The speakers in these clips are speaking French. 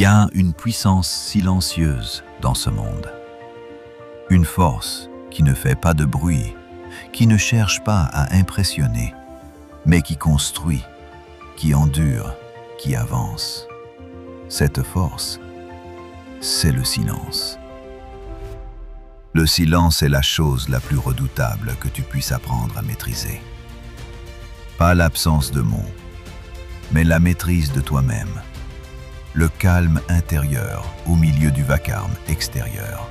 y a une puissance silencieuse dans ce monde. Une force qui ne fait pas de bruit, qui ne cherche pas à impressionner, mais qui construit, qui endure, qui avance. Cette force, c'est le silence. Le silence est la chose la plus redoutable que tu puisses apprendre à maîtriser. Pas l'absence de mots, mais la maîtrise de toi-même. Le calme intérieur au milieu du vacarme extérieur.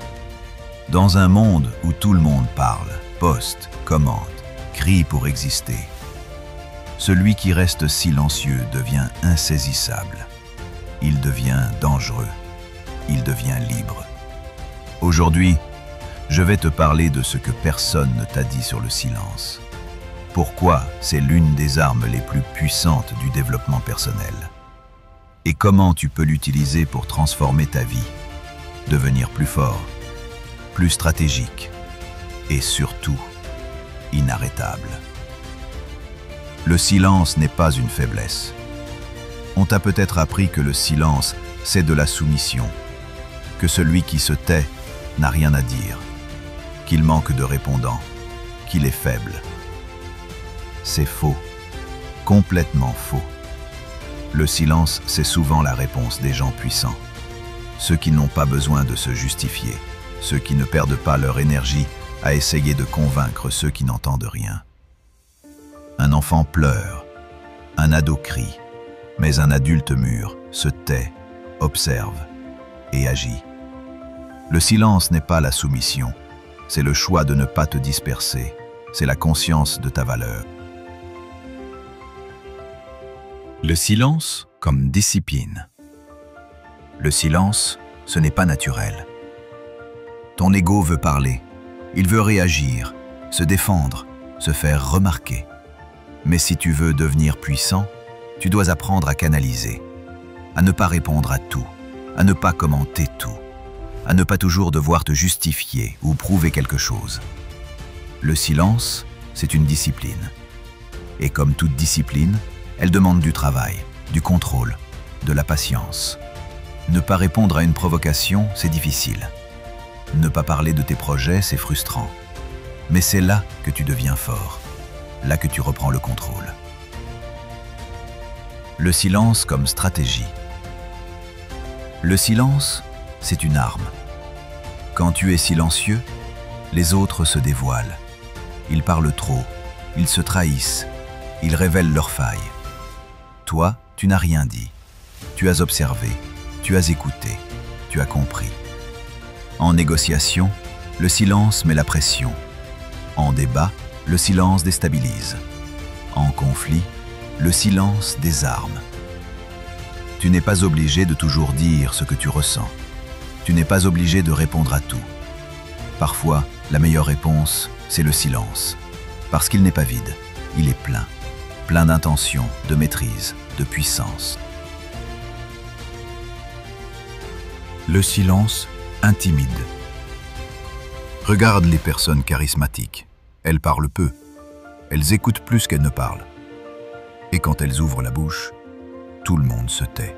Dans un monde où tout le monde parle, poste, commente, crie pour exister, celui qui reste silencieux devient insaisissable. Il devient dangereux. Il devient libre. Aujourd'hui, je vais te parler de ce que personne ne t'a dit sur le silence. Pourquoi c'est l'une des armes les plus puissantes du développement personnel. Et comment tu peux l'utiliser pour transformer ta vie, devenir plus fort, plus stratégique et surtout inarrêtable. Le silence n'est pas une faiblesse. On t'a peut-être appris que le silence, c'est de la soumission, que celui qui se tait n'a rien à dire, qu'il manque de répondants, qu'il est faible. C'est faux, complètement faux. Le silence, c'est souvent la réponse des gens puissants, ceux qui n'ont pas besoin de se justifier, ceux qui ne perdent pas leur énergie à essayer de convaincre ceux qui n'entendent rien. Un enfant pleure, un ado crie, mais un adulte mûr se tait, observe et agit. Le silence n'est pas la soumission, c'est le choix de ne pas te disperser, c'est la conscience de ta valeur. Le silence comme discipline. Le silence, ce n'est pas naturel. Ton ego veut parler, il veut réagir, se défendre, se faire remarquer. Mais si tu veux devenir puissant, tu dois apprendre à canaliser, à ne pas répondre à tout, à ne pas commenter tout, à ne pas toujours devoir te justifier ou prouver quelque chose. Le silence, c'est une discipline. Et comme toute discipline, elle demande du travail, du contrôle, de la patience. Ne pas répondre à une provocation, c'est difficile. Ne pas parler de tes projets, c'est frustrant. Mais c'est là que tu deviens fort, là que tu reprends le contrôle. Le silence comme stratégie. Le silence, c'est une arme. Quand tu es silencieux, les autres se dévoilent. Ils parlent trop, ils se trahissent, ils révèlent leurs failles. Toi, tu n'as rien dit. Tu as observé, tu as écouté, tu as compris. En négociation, le silence met la pression. En débat, le silence déstabilise. En conflit, le silence désarme. Tu n'es pas obligé de toujours dire ce que tu ressens. Tu n'es pas obligé de répondre à tout. Parfois, la meilleure réponse, c'est le silence. Parce qu'il n'est pas vide, il est plein. Plein d'intention, de maîtrise, de puissance. Le silence intimide. Regarde les personnes charismatiques. Elles parlent peu. Elles écoutent plus qu'elles ne parlent. Et quand elles ouvrent la bouche, tout le monde se tait.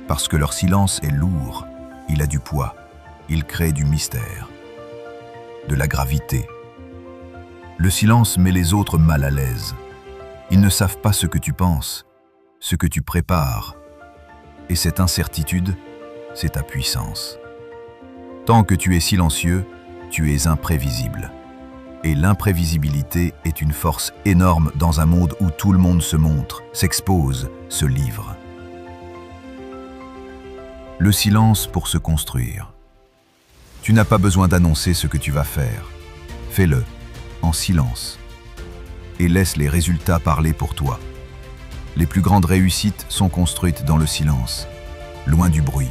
Parce que leur silence est lourd, il a du poids, il crée du mystère, de la gravité. Le silence met les autres mal à l'aise. Ils ne savent pas ce que tu penses, ce que tu prépares. Et cette incertitude, c'est ta puissance. Tant que tu es silencieux, tu es imprévisible. Et l'imprévisibilité est une force énorme dans un monde où tout le monde se montre, s'expose, se livre. Le silence pour se construire. Tu n'as pas besoin d'annoncer ce que tu vas faire. Fais-le, en silence. Et laisse les résultats parler pour toi. Les plus grandes réussites sont construites dans le silence, loin du bruit,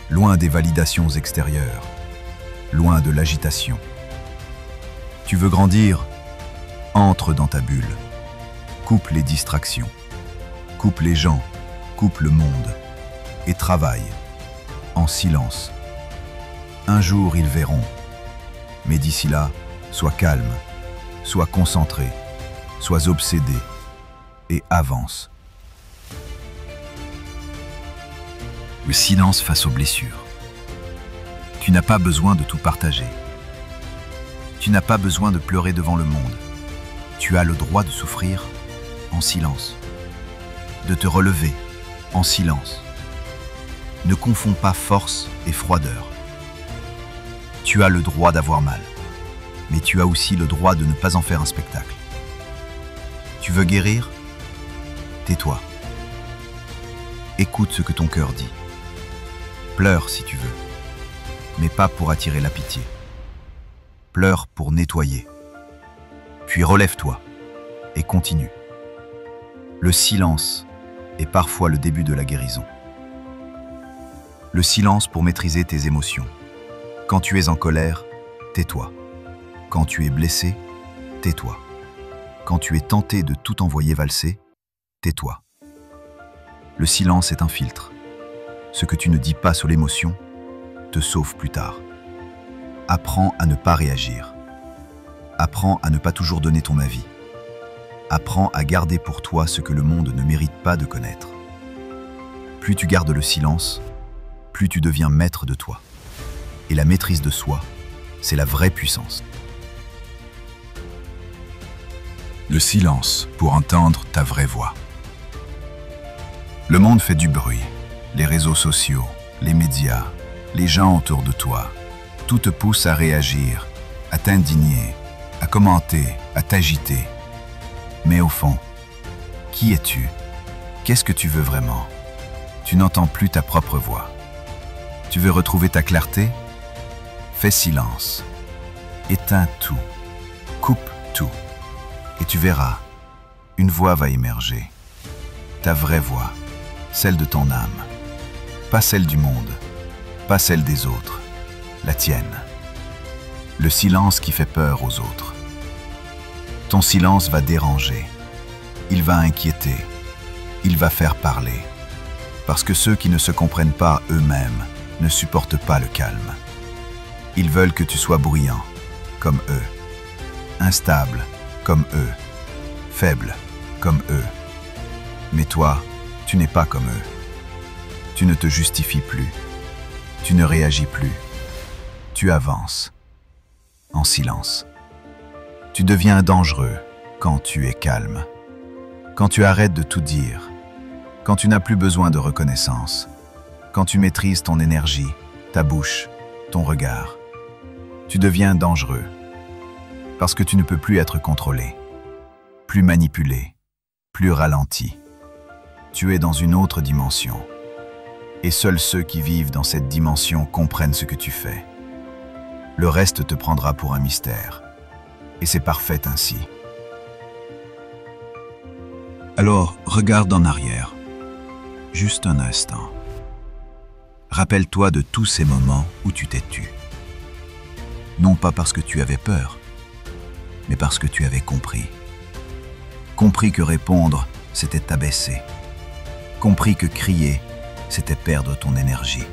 loin des validations extérieures, loin de l'agitation. Tu veux grandir? Entre dans ta bulle. Coupe les distractions. Coupe les gens. Coupe le monde. Et travaille. En silence. Un jour, ils verront. Mais d'ici là, sois calme. Sois concentré. Sois obsédé. Et avance. Le silence face aux blessures. Tu n'as pas besoin de tout partager. Tu n'as pas besoin de pleurer devant le monde. Tu as le droit de souffrir en silence, de te relever en silence. Ne confonds pas force et froideur. Tu as le droit d'avoir mal, mais tu as aussi le droit de ne pas en faire un spectacle. Tu veux guérir? Tais-toi. Écoute ce que ton cœur dit. Pleure si tu veux, mais pas pour attirer la pitié. Pleure pour nettoyer. Puis relève-toi et continue. Le silence est parfois le début de la guérison. Le silence pour maîtriser tes émotions. Quand tu es en colère, tais-toi. Quand tu es blessé, tais-toi. Quand tu es tenté de tout envoyer valser, tais-toi. Le silence est un filtre. Ce que tu ne dis pas sur l'émotion te sauve plus tard. Apprends à ne pas réagir. Apprends à ne pas toujours donner ton avis. Apprends à garder pour toi ce que le monde ne mérite pas de connaître. Plus tu gardes le silence, plus tu deviens maître de toi. Et la maîtrise de soi, c'est la vraie puissance. Le silence pour entendre ta vraie voix. Le monde fait du bruit. Les réseaux sociaux, les médias, les gens autour de toi, tout te pousse à réagir, à t'indigner, à commenter, à t'agiter. Mais au fond, qui es-tu? Qu'est-ce que tu veux vraiment? Tu n'entends plus ta propre voix. Tu veux retrouver ta clarté? Fais silence. Éteins tout. Coupe tout. Et tu verras, une voix va émerger. Ta vraie voix, celle de ton âme. Pas celle du monde, pas celle des autres, la tienne. Le silence qui fait peur aux autres. Ton silence va déranger, il va inquiéter, il va faire parler. Parce que ceux qui ne se comprennent pas eux-mêmes ne supportent pas le calme. Ils veulent que tu sois bruyant, comme eux, instable, comme eux, faible, comme eux. Mais toi, tu n'es pas comme eux. Tu ne te justifies plus. Tu ne réagis plus. Tu avances. En silence. Tu deviens dangereux quand tu es calme. Quand tu arrêtes de tout dire. Quand tu n'as plus besoin de reconnaissance. Quand tu maîtrises ton énergie, ta bouche, ton regard. Tu deviens dangereux. Parce que tu ne peux plus être contrôlé. Plus manipulé. Plus ralenti. Tu es dans une autre dimension. Et seuls ceux qui vivent dans cette dimension comprennent ce que tu fais. Le reste te prendra pour un mystère. Et c'est parfait ainsi. Alors, regarde en arrière. Juste un instant. Rappelle-toi de tous ces moments où tu t'es tu. Non pas parce que tu avais peur, mais parce que tu avais compris. Compris que répondre, c'était t'abaisser. Compris que crier, c'était perdre ton énergie.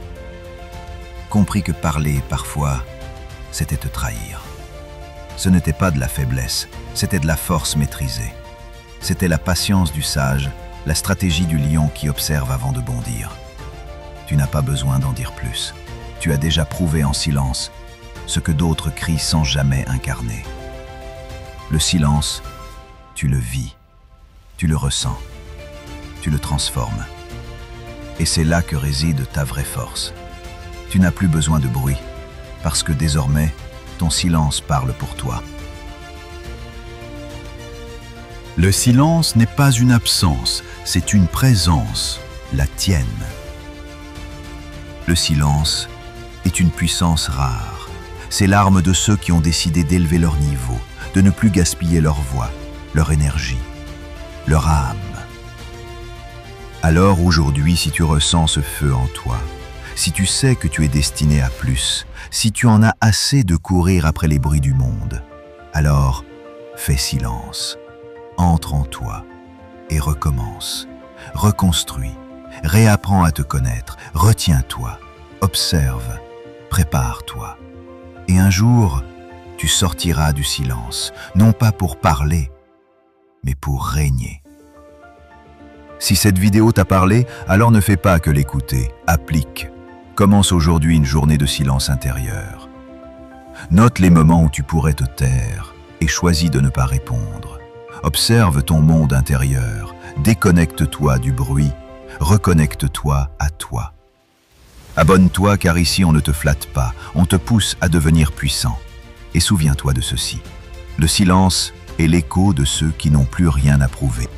Compris que parler, parfois, c'était te trahir. Ce n'était pas de la faiblesse, c'était de la force maîtrisée. C'était la patience du sage, la stratégie du lion qui observe avant de bondir. Tu n'as pas besoin d'en dire plus. Tu as déjà prouvé en silence ce que d'autres crient sans jamais incarner. Le silence, tu le vis, tu le ressens, tu le transformes. Et c'est là que réside ta vraie force. Tu n'as plus besoin de bruit, parce que désormais, ton silence parle pour toi. Le silence n'est pas une absence, c'est une présence, la tienne. Le silence est une puissance rare. C'est l'arme de ceux qui ont décidé d'élever leur niveau, de ne plus gaspiller leur voix, leur énergie, leur âme. Alors aujourd'hui, si tu ressens ce feu en toi, si tu sais que tu es destiné à plus, si tu en as assez de courir après les bruits du monde, alors fais silence, entre en toi et recommence, reconstruis, réapprends à te connaître, retiens-toi, observe, prépare-toi. Et un jour, tu sortiras du silence, non pas pour parler, mais pour régner. Si cette vidéo t'a parlé, alors ne fais pas que l'écouter, applique. Commence aujourd'hui une journée de silence intérieur. Note les moments où tu pourrais te taire et choisis de ne pas répondre. Observe ton monde intérieur, déconnecte-toi du bruit, reconnecte-toi à toi. Abonne-toi car ici on ne te flatte pas, on te pousse à devenir puissant. Et souviens-toi de ceci, le silence est l'écho de ceux qui n'ont plus rien à prouver.